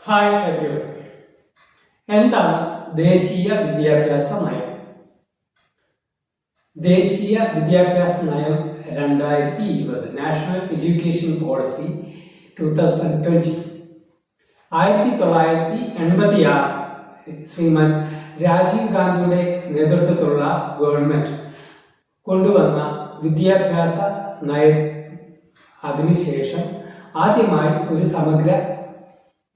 Hi everyone. എന്താണ് ദേശീയ വിദ്യാഭ്യാസ നയം? ദേശീയ വിദ്യാഭ്യാസ നയം 2020 നാഷണൽ എഡ്യൂക്കേഷൻ പോളിസി 2020 1986 ശ്രീമാൻ രാജീവ് ഗാന്ധിയുടെ നേതൃത്വത്തിലുള്ള ഗവൺമെന്റ് കൊണ്ടുവന്ന വിദ്യാഭ്യാസ നയം. അതിനുശേഷം ആദ്യമായി ഒരു സമഗ്ര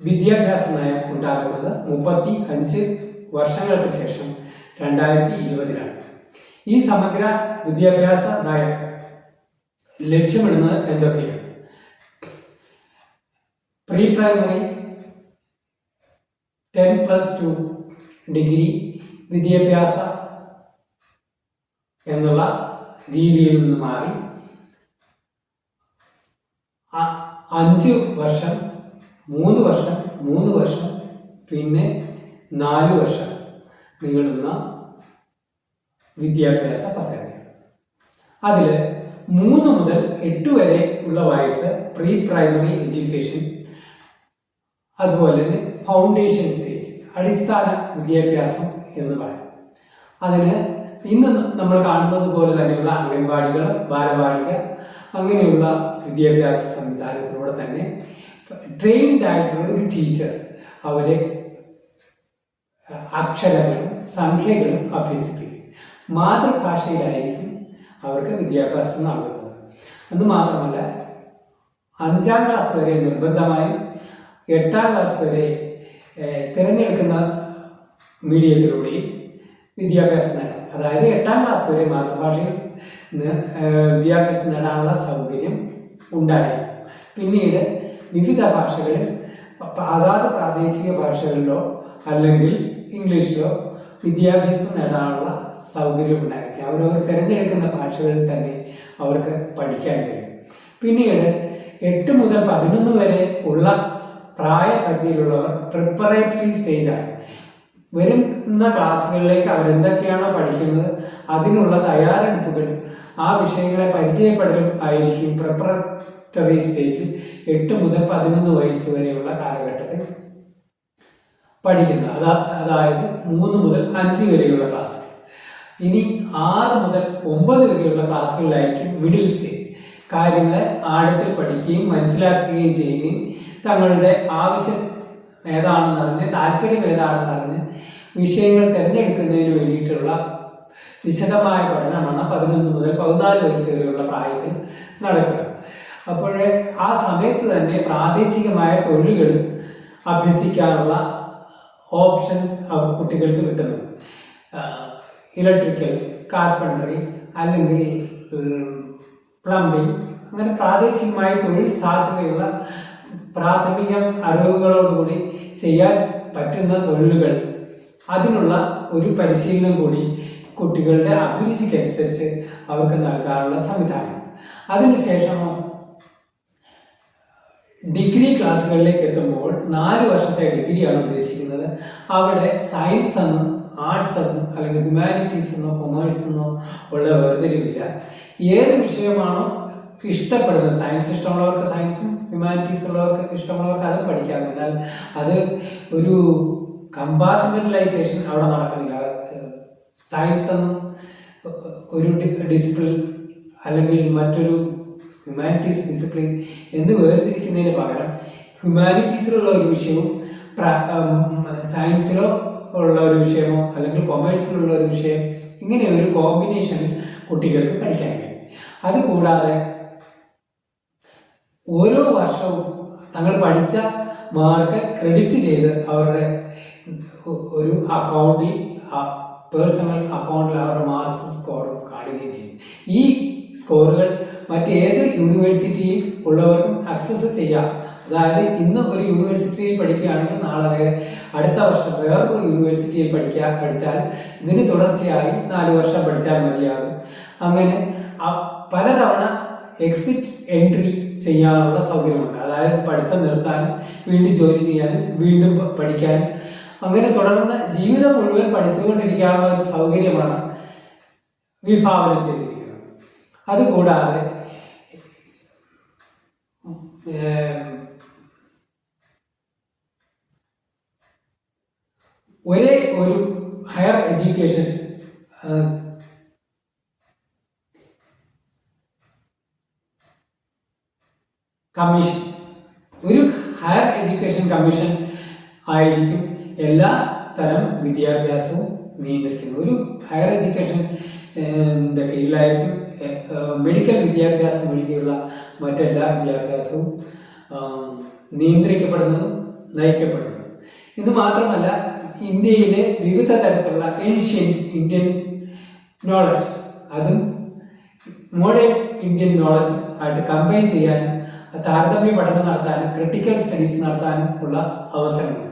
വിദ്യാഭ്യാസ നയം ഉണ്ടാകുന്നത് 35 വർഷങ്ങൾക്ക് ശേഷം 2020 ഈ സമഗ്ര വിദ്യാഭ്യാസ നയം ലക്ഷ്യമിടുന്നത് എന്തൊക്കെയാണ്? പ്രീ പ്രൈമറി 10+2 ഡിഗ്രി വിദ്യാഭ്യാസ എന്നുള്ള രീതിയിൽ നിന്ന് മാറി 5 വർഷം, 3 വർഷം, 3 വർഷം, പിന്നെ 4 വർഷം നീളുന്ന വിദ്യാഭ്യാസ പദ്ധതി. അതിൽ 3 മുതൽ 8 വരെ ഉള്ള വയസ്സ് പ്രീ പ്രൈമറി എഡ്യൂക്കേഷൻ, അതുപോലെ തന്നെ ഫൗണ്ടേഷൻ സ്റ്റേജ്, അടിസ്ഥാന വിദ്യാഭ്യാസം എന്ന് പറയും. അതിന് ഇന്ന് നമ്മൾ കാണുന്നത് പോലെ തന്നെയുള്ള അംഗൻവാടികൾ, ബാലവാടിക, അങ്ങനെയുള്ള വിദ്യാഭ്യാസ സംവിധാനത്തിലൂടെ തന്നെ ട്രെയിൻഡ് ആയിട്ടുള്ള ഒരു ടീച്ചർ അവരെ അക്ഷരങ്ങളും സംഖ്യകളും അഭ്യസിപ്പിക്കും. മാതൃഭാഷയിലായിരിക്കും അവർക്ക് വിദ്യാഭ്യാസം നൽകുന്നത്. അത് മാത്രമല്ല, 5ാം ക്ലാസ് വരെ നിർബന്ധമായും, 8ാം ക്ലാസ് വരെ തിരഞ്ഞെടുക്കുന്ന മീഡിയത്തിലൂടെയും വിദ്യാഭ്യാസം നേടാം. അതായത് 8ാം ക്ലാസ് വരെ മാതൃഭാഷയിൽ വിദ്യാഭ്യാസം നേടാനുള്ള സൗകര്യം ഉണ്ടായിരിക്കും. പിന്നീട് വിവിധ ഭാഷകളിൽ, അതാത് പ്രാദേശിക ഭാഷകളിലോ അല്ലെങ്കിൽ ഇംഗ്ലീഷിലോ വിദ്യാഭ്യാസം നേടാനുള്ള സൗകര്യം ഉണ്ടായിരിക്കും. അവരവർ തിരഞ്ഞെടുക്കുന്ന ഭാഷകളിൽ തന്നെ അവർക്ക് പഠിക്കാൻ കഴിയും. പിന്നീട് 8 മുതൽ 11 വരെ ഉള്ള പ്രായപരിധിയിലുള്ളവർ പ്രിപ്പറേറ്ററി സ്റ്റേജാണ്. വരുന്ന ക്ലാസ്സുകളിലേക്ക് അവരെന്തൊക്കെയാണോ പഠിക്കുന്നത് അതിനുള്ള തയ്യാറെടുപ്പുകൾ, ആ വിഷയങ്ങളെ പരിചയപ്പെടലും ആയിരിക്കും പ്രിപ്പറേറ്ററി സ്റ്റേജിൽ 8 മുതൽ 11 വയസ്സ് വരെയുള്ള കാലഘട്ടത്തിൽ പഠിക്കുന്നത്. അതായത് 3 മുതൽ 5 വരെയുള്ള ക്ലാസ്. ഇനി 6 മുതൽ 9 വരെയുള്ള ക്ലാസ്സുകളിലായിരിക്കും മിഡിൽ സ്റ്റേജ്. കാര്യങ്ങളെ ആഴത്തിൽ പഠിക്കുകയും മനസ്സിലാക്കുകയും ചെയ്യുകയും തങ്ങളുടെ ആവശ്യം ഏതാണെന്നറിഞ്ഞ്, താല്പര്യം ഏതാണെന്നറിഞ്ഞ് വിഷയങ്ങൾ തിരഞ്ഞെടുക്കുന്നതിന് വേണ്ടിയിട്ടുള്ള വിശദമായ പഠനമാണ് 11 മുതൽ 14 വയസ്സ് വരെയുള്ള പ്രായത്തിൽ നടക്കുക. അപ്പോൾ ആ സമയത്ത് തന്നെ പ്രാദേശികമായ തൊഴിലുകൾ അഭ്യസിക്കാനുള്ള ഓപ്ഷൻസ് കുട്ടികൾക്ക് കിട്ടുന്നു. ഇലക്ട്രിക്കൽ, കാർപ്പൻട്രി, അല്ലെങ്കിൽ പ്ലംബിംഗ്, അങ്ങനെ പ്രാദേശികമായ തൊഴിൽ സാധ്യതയുള്ള പ്രാഥമിക അറിവുകളോടുകൂടി ചെയ്യാൻ പറ്റുന്ന തൊഴിലുകൾ, അതിനുള്ള ഒരു പരിശീലനം കൂടി കുട്ടികളുടെ അഭിരുചിക്കനുസരിച്ച് അവർക്ക് നൽകാനുള്ള സംവിധാനം. അതിനുശേഷം ഡിഗ്രി ക്ലാസ്സുകളിലേക്ക് എത്തുമ്പോൾ 4 വർഷത്തെ ഡിഗ്രിയാണ് ഉദ്ദേശിക്കുന്നത്. അവിടെ സയൻസ് എന്നും ആർട്സ് എന്നും അല്ലെങ്കിൽ ഹ്യൂമാനിറ്റീസ് എന്നോ കൊമേഴ്സ് എന്നോ ഉള്ള വേർതിരിവില്ല. ഏത് വിഷയമാണോ ഇഷ്ടപ്പെടുന്നത്, സയൻസ് ഇഷ്ടമുള്ളവർക്ക് സയൻസും, ഹ്യൂമാനിറ്റീസ് ഉള്ളവർക്ക് ഇഷ്ടമുള്ളവർക്ക് അതും പഠിക്കാം. എന്നാൽ അത് ഒരു കമ്പാർട്ട്മെന്റലൈസേഷൻ അവിടെ നടക്കുന്നില്ല. സയൻസ് എന്നും ഒരു ഡിസിപ്ലിൻ അല്ലെങ്കിൽ മറ്റൊരു ഹ്യൂമാനിറ്റീസ് ഡിസിപ്ലിൻ എന്ന് വേർതിരിക്കുന്നതിന് പകരം ഹ്യൂമാനിറ്റീസിലുള്ള ഒരു വിഷയവും സയൻസിലോ ഉള്ള ഒരു വിഷയമോ അല്ലെങ്കിൽ കൊമേഴ്സിലുള്ള ഒരു വിഷയം, ഇങ്ങനെ ഒരു കോമ്പിനേഷനിൽ കുട്ടികൾക്ക് പഠിക്കാൻ കഴിയും. അതുകൂടാതെ ഓരോ വർഷവും തങ്ങൾ പഠിച്ച മാർക്ക് ക്രെഡിറ്റ് ചെയ്ത് അവരുടെ ഒരു അക്കൗണ്ടിൽ, പേഴ്സണൽ അക്കൗണ്ടിൽ അവരുടെ മാർക്സും സ്കോറും കാണുകയും ചെയ്യും. ഈ സ്കോറുകൾ മറ്റേത് യൂണിവേഴ്സിറ്റിയിൽ ഉള്ളവർക്കും ആക്സസ് ചെയ്യാം. അതായത് ഇന്ന് ഒരു യൂണിവേഴ്സിറ്റിയിൽ പഠിക്കുകയാണെങ്കിൽ നാളെ അടുത്ത വർഷം വേറൊരു യൂണിവേഴ്സിറ്റിയിൽ പഠിച്ചാൽ ഇതിന് തുടർച്ചയായി 4 വർഷം പഠിച്ചാൽ മതിയാകും. അങ്ങനെ പലതവണ എക്സിറ്റ് എൻട്രി ചെയ്യാനുള്ള സൗകര്യമുണ്ട്. അതായത് പഠിത്തം നിർത്താനും വീണ്ടും ജോലി ചെയ്യാനും വീണ്ടും പഠിക്കാനും, അങ്ങനെ തുടർന്ന് ജീവിതം മുഴുവൻ പഠിച്ചുകൊണ്ടിരിക്കാനുള്ള ഒരു സൗകര്യമാണ് വിഭാവനം ചെയ്തിരിക്കുന്നത്. അതുകൂടാതെ ഒരേ ഒരു ഹയർ എഡ്യൂക്കേഷൻ കമ്മീഷൻ, ഒരു ഹയർ എഡ്യൂക്കേഷൻ കമ്മീഷൻ ആയിരിക്കും എല്ലാ തരം വിദ്യാഭ്യാസവും നിയന്ത്രിക്കുന്നത്. ഒരു ഹയർ എഡ്യൂക്കേഷൻ കീഴിലായിരിക്കും മെഡിക്കൽ വിദ്യാഭ്യാസം ഒഴികെയുള്ള മറ്റെല്ലാ വിദ്യാഭ്യാസവും നിയന്ത്രിക്കപ്പെടുന്നതും നയിക്കപ്പെടുന്നതും. ഇത് മാത്രമല്ല, ഇന്ത്യയിലെ വിവിധ തരത്തിലുള്ള ഏൻഷ്യന്റ് ഇന്ത്യൻ നോളജ് അതും മോഡേൺ ഇന്ത്യൻ നോളജ് ആയിട്ട് കമ്പൈൻ ചെയ്യാനും താരതമ്യ പഠനം നടത്താനും ക്രിട്ടിക്കൽ സ്റ്റഡീസ് നടത്താനും ഉള്ള അവസരങ്ങൾ.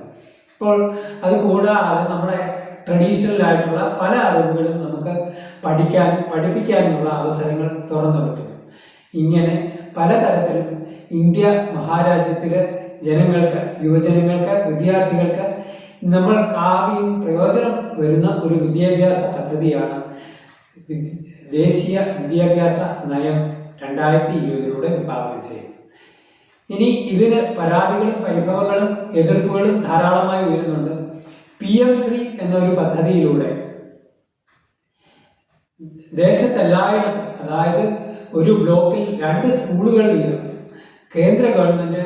ഇപ്പോൾ അത് കൂടാതെ നമ്മുടെ ട്രഡീഷണൽ ആയിട്ടുള്ള പല അറിവുകളും നമുക്ക് പഠിപ്പിക്കാനുമുള്ള അവസരങ്ങൾ തുറന്നു കിട്ടും. ഇങ്ങനെ പലതരത്തിലും ഇന്ത്യ മഹാരാജ്യത്തിലെ ജനങ്ങൾക്ക്, യുവജനങ്ങൾക്ക്, വിദ്യാർത്ഥികൾക്ക് നമ്മൾക്കാകെയും പ്രയോജനം വരുന്ന ഒരു വിദ്യാഭ്യാസ പദ്ധതിയാണ് ദേശീയ വിദ്യാഭ്യാസ നയം 2020 വിഭാവനം ചെയ്യും. ഇനി ഇതിന് പരാതികളും പരിഭവങ്ങളും എതിർപ്പുകളും ധാരാളമായി ഉയരുന്നുണ്ട്. PM ശ്രീ എന്നൊരു പദ്ധതിയിലൂടെ ദേശത്തെല്ലായിടത്തും, അതായത് ഒരു ബ്ലോക്കിൽ 2 സ്കൂളുകൾ വീതം കേന്ദ്ര ഗവൺമെന്റ്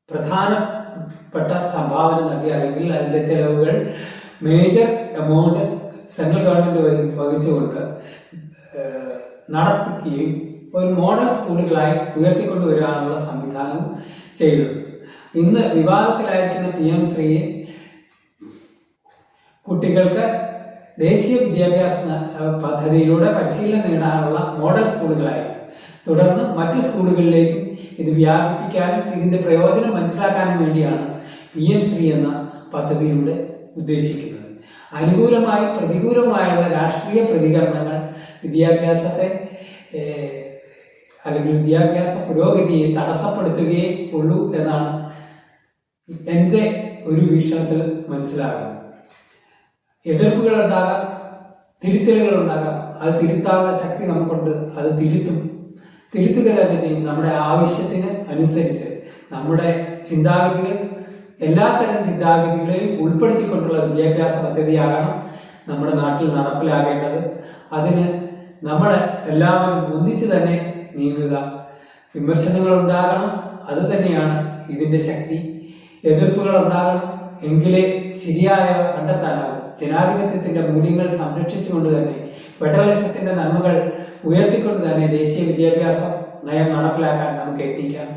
പ്രധാനപ്പെട്ട സംഭാവന നൽകി, അല്ലെങ്കിൽ അതിന്റെ ചെലവുകൾ മേജർ എമൗണ്ട് സെൻട്രൽ ഗവൺമെന്റ് വഹിച്ചുകൊണ്ട് നടത്തുകയും ഒരു മോഡൽ സ്കൂളുകളായി ഉയർത്തിക്കൊണ്ടുവരാനുള്ള സംവിധാനം ചെയ്തു. ഇന്ന് വിവാദത്തിലായിരിക്കുന്ന PM ശ്രീയെ കുട്ടികൾക്ക് ദേശീയ വിദ്യാഭ്യാസ പദ്ധതിയിലൂടെ പരിശീലനം നേടാനുള്ള മോഡൽ സ്കൂളുകളായിരിക്കും. തുടർന്ന് മറ്റു സ്കൂളുകളിലേക്കും ഇത് വ്യാപിപ്പിക്കാനും ഇതിന്റെ പ്രയോജനം മനസ്സിലാക്കാനും വേണ്ടിയാണ് PM ശ്രീ എന്ന പദ്ധതിയിലൂടെ ഉദ്ദേശിക്കുന്നത്. അനുകൂലമായും പ്രതികൂലമായുള്ള രാഷ്ട്രീയ പ്രതികരണങ്ങൾ വിദ്യാഭ്യാസത്തെ അല്ലെങ്കിൽ വിദ്യാഭ്യാസ പുരോഗതിയെ തടസ്സപ്പെടുത്തുകയേ ഉള്ളൂ എന്നാണ് എൻ്റെ ഒരു വീക്ഷണത്തിൽ മനസ്സിലാകുന്നത്. എതിർപ്പുകൾ ഉണ്ടാകാം, തിരുത്തലുകൾ ഉണ്ടാകാം. അത് തിരുത്താനുള്ള ശക്തി നമുക്കുണ്ട്. അത് തിരുത്തുക തന്നെ ചെയ്യും. നമ്മുടെ ആവശ്യത്തിന് അനുസരിച്ച് നമ്മുടെ ചിന്താഗതികൾ, എല്ലാത്തരം ചിന്താഗതികളെയും ഉൾപ്പെടുത്തിക്കൊണ്ടുള്ള വിദ്യാഭ്യാസ പദ്ധതിയാകണം നമ്മുടെ നാട്ടിൽ നടപ്പിലാകേണ്ടത്. അതിന് നമ്മൾ എല്ലാവരും ഒന്നിച്ച് തന്നെ നീങ്ങുക. വിമർശനങ്ങൾ ഉണ്ടാകണം, അത് തന്നെയാണ് ഇതിന്റെ ശക്തി. എതിർപ്പുകൾ ഉണ്ടാകണം, എങ്കിലേ ശരിയായ കണ്ടെത്താനാകും. ജനാധിപത്യത്തിന്റെ മൂല്യങ്ങൾ സംരക്ഷിച്ചുകൊണ്ട് തന്നെ, ഫെഡറലിസത്തിന്റെ നന്മകൾ ഉയർത്തിക്കൊണ്ട് തന്നെ ദേശീയ വിദ്യാഭ്യാസ നയം നടപ്പിലാക്കാൻ നമുക്ക് എത്തിക്കാം.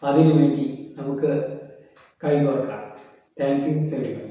അതിനുവേണ്ടി നമുക്ക് കൈകോർക്കാം. Thank you everyone.